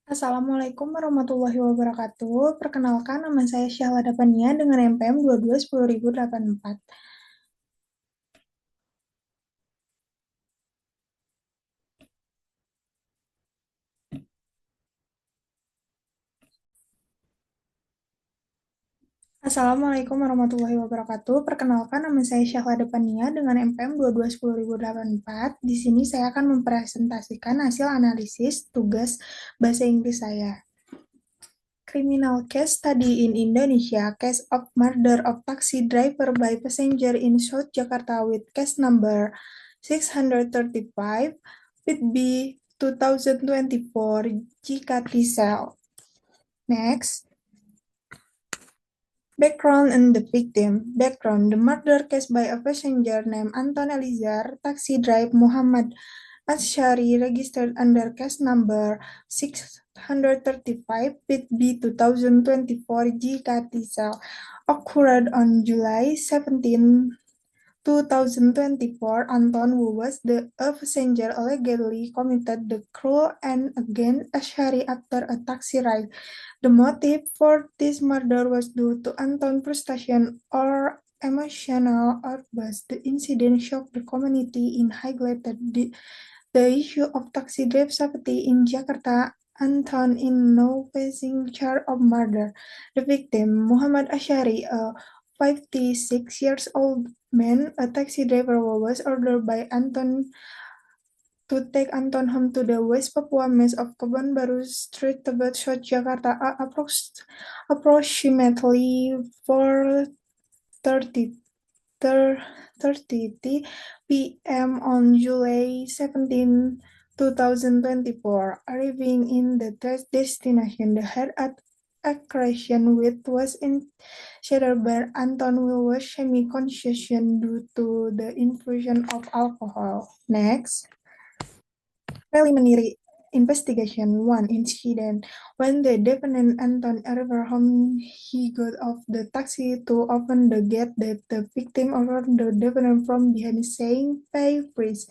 Assalamualaikum warahmatullahi wabarakatuh. Perkenalkan, nama saya Syahlada Pania dengan NPM 22 10084. Assalamualaikum warahmatullahi wabarakatuh. Perkenalkan, nama saya Syahlada Pania dengan NPM 22 10084. Di sini saya akan mempresentasikan hasil analisis tugas bahasa Inggris saya. Criminal case study in Indonesia, case of murder of taxi driver by passenger in South Jakarta with case number 635 with B 2024 jika Tisel. Next, background and the victim. Background, the murder case by a passenger named Anton Elizar, taxi driver Muhammad Ashari registered under case number 635 with B 2024 G Katisel occurred on July 17, 2024. Anton, who was a passenger, allegedly committed the cruel and against Ashari after a taxi ride. The motive for this murder was due to Anton's frustration or emotional outburst. The incident shocked the community and highlighted the issue of taxi driver safety in Jakarta. Anton is now facing charge of murder. The victim, Muhammad Ashari, a 56 years old man, a taxi driver, was ordered by Anton to take Anton home to the West Papua mess of Kebon Baru Street, Tebet, South Jakarta, approximately 4:30 p.m. on July 17, 2024. Arriving in the destination, the head at aggression with was in Shadowbear. Anton will was semi-conscious due to the infusion of alcohol. Next. Preliminary investigation. One incident. When the defendant Anton arrived home, he got off the taxi to open the gate that the victim ordered the defendant from behind, saying, "Pay, please."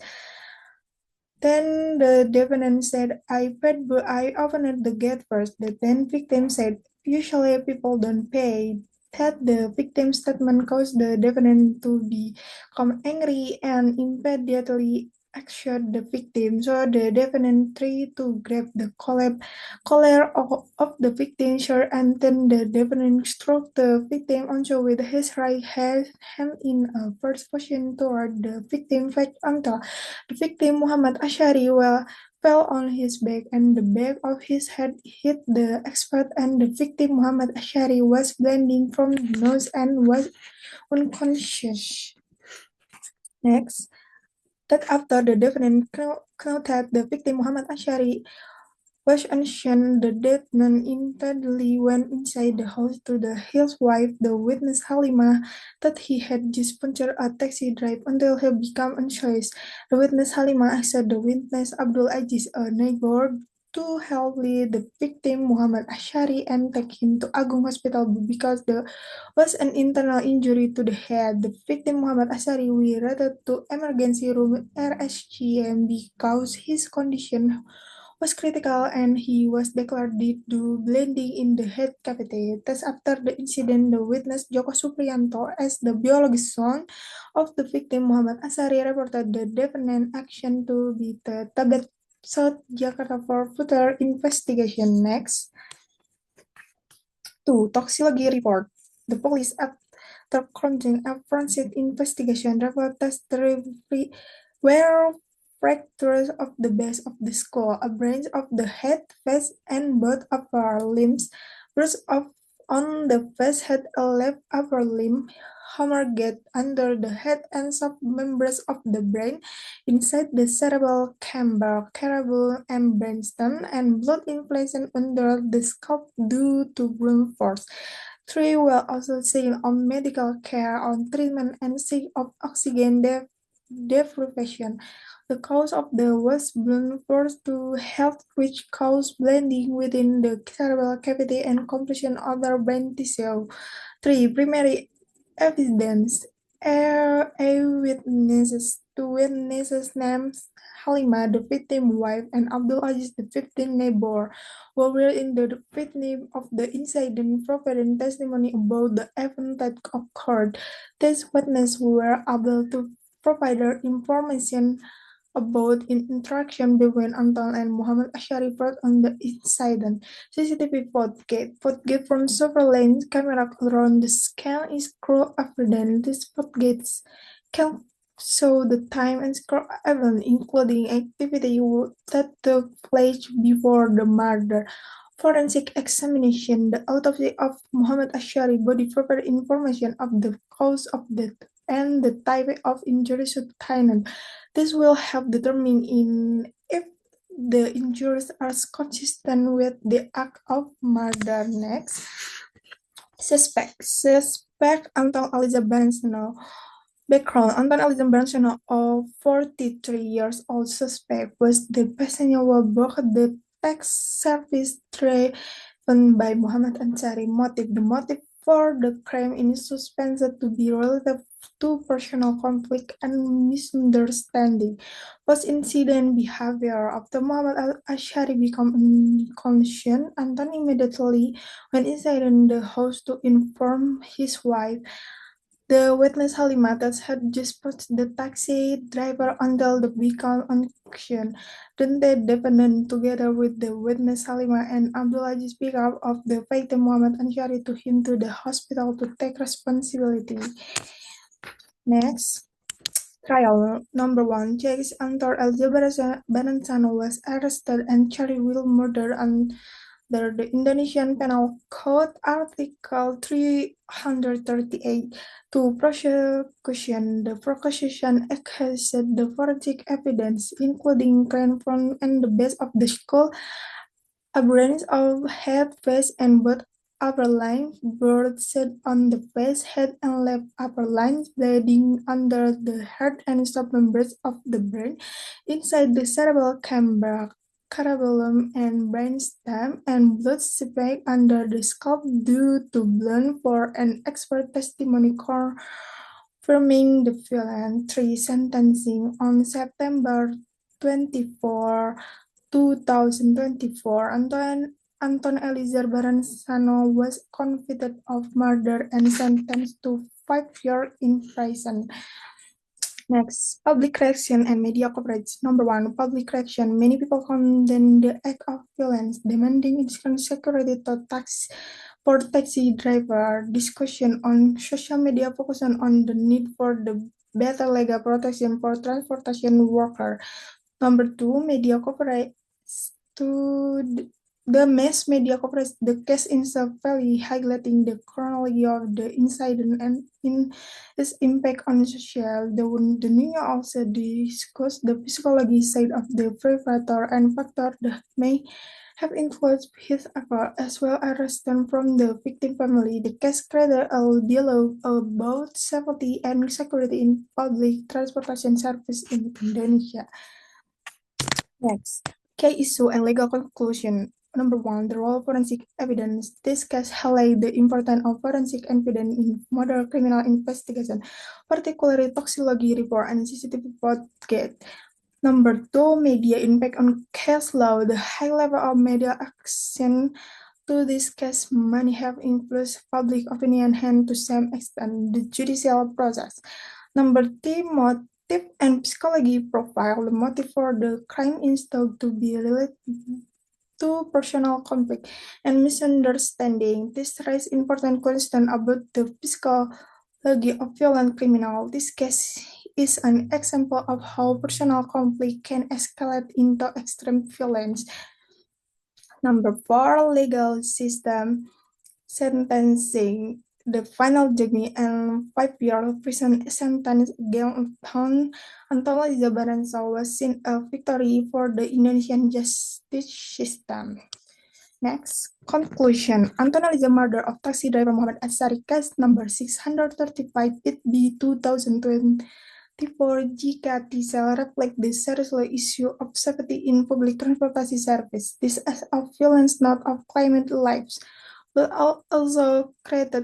Then the defendant said, "I paid, but I opened the gate first." The then victim said, "Usually people don't pay." That the victim's statement caused the defendant to become angry and immediately shot the victim. So the defendant tried to grab the collar of the victim's shirt, and then the defendant struck the victim also with his right hand in a first position toward the victim's face until the victim, Muhammad Ashari, fell on his back and the back of his head hit the expert, and the victim, Muhammad Ashari, was bleeding from the nose and was unconscious. Next, that after the defendant noted the victim, Muhammad Ashari, was unseen, the dead man immediately went inside the house to his wife, the witness Halima, that he had just punctured a taxi drive until he became unconscious. The witness Halima asked the witness Abdul Aziz, a neighbor, to help lead the victim Muhammad Ashari and take him to Agung Hospital because there was an internal injury to the head. The victim Muhammad Ashari was routed to emergency room RSGM because his condition was critical and he was declared dead due bleeding in the head cavity. Thus, after the incident, the witness Joko Supriyanto, as the biologist son of the victim Muhammad Asari, reported the defendant action to be the Tibet South Jakarta for further investigation. Next, 2. Toxicology report. The police, after conducting a forensic investigation, reported were fractures of the base of the skull, a branch of the head, face, and both upper limbs, bruise on the face, head, a left upper limb, hemorrhage under the head, and soft members of the brain inside the cerebral chamber, cerebellum and brainstem, and blood inflation under the scalp due to blunt force. 3 were also seen on medical care on treatment and sick of oxygen deprivation. The cause of the was blunt force to health, which caused bleeding within the cerebral cavity and compression of the brain tissue. 3. Primary evidence. A witnesses named Halima, the victim's wife, and Abdul Aziz, the victim's neighbor, who were in the victim of the incident, providing testimony about the event that occurred. These witnesses were able to provide information about an interaction between Anton and Muhammad Ashari brought on the incident. CCTV footage from surveillance camera around the scale is clear evidence. These footages can show the time and scale event, including activity that took place before the murder. Forensic examination, the autopsy of Muhammad Ashari body provided information of the cause of death and the type of injuries sustained. This will help determine if the injuries are consistent with the act of murder. Next, suspect Anton Eliza Barancino. Background: Anton Eliza Barancino, a 43 years old suspect, was the passenger who booked the tax service driven by Muhammad Ansari. The motive for the crime is suspected to be related to personal conflict and misunderstanding. Post-incident behavior: after Muhammad Ashari became unconscious, Anton immediately went inside the house to inform his wife. The witness Halimatas had just put the taxi driver until the vehicle unconscious. Then the defendant, together with the witness Halima and Abdulaziz, pick up of the victim Muhammad Anshari to him to the hospital to take responsibility. Next, trial number 1. Jais Antor Eljabar Banansano was arrested and charged with murder under the Indonesian Penal Code Article 338. To prosecution, the prosecution accused the forensic evidence, including crane front and the base of the skull, appearance of head, face, and both upper lines, birds set on the face, head, and left upper lines, bleeding under the heart and submembranes of the brain, inside the cerebral camber, cerebellum, and brainstem, and blood seepage under the scalp due to blood for an expert testimony confirming the violent. 3. Sentencing on September 24, 2024, Anton Eliezer Baransano was convicted of murder and sentenced to 5 years in prison. Next, public reaction and media coverage. Number 1, public reaction. Many people condemn the act of violence, demanding instant security for taxi driver. Discussion on social media focus on the need for the better legal protection for transportation workers. Number 2, media coverage. The mass media coverage the case in Valley, highlighting the chronology of the incident and its impact on social. The New York also discussed the psychology side of the perpetrator and factors that may have influenced his effort, as well as response from the victim family. The case created a dialogue about safety and security in public transportation service in Indonesia. Next, key issue and legal conclusion. Number 1, the role of forensic evidence. This case highlights the importance of forensic evidence in modern criminal investigation, particularly toxicology report and CCTV footage. Number 2, media impact on case law. The high level of media action to this case may have influenced public opinion and to some extent the judicial process. Number 3, motive and psychology profile. The motive for the crime is thought to be related to personal conflict and misunderstanding. This raises important questions about the psychology of violent criminal. This case is an example of how personal conflict can escalate into extreme violence. Number 4, legal system sentencing. The final judgment and 5-year prison sentence against Anton Eliza Baransao was seen a victory for the Indonesian justice system. Next, conclusion. Anton Eliza murder of taxi driver Muhammad Ansari, case number 635 B 2024, jika TCL reflect the serious issue of safety in public transportation service. This as of violence, not of claimant lives, will also create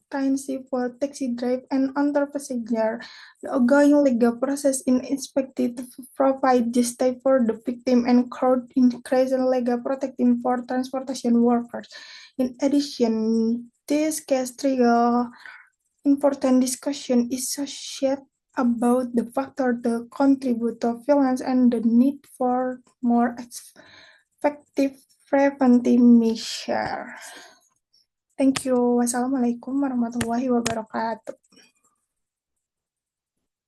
penalty for taxi drive and other passenger. The ongoing legal process is expected to provide justice for the victim and court increase legal protection for transportation workers. In addition, this case triggers important discussion is associated about the factor that contribute to violence and the need for more effective preventive measures. Thank you. Wassalamualaikum warahmatullahi wabarakatuh.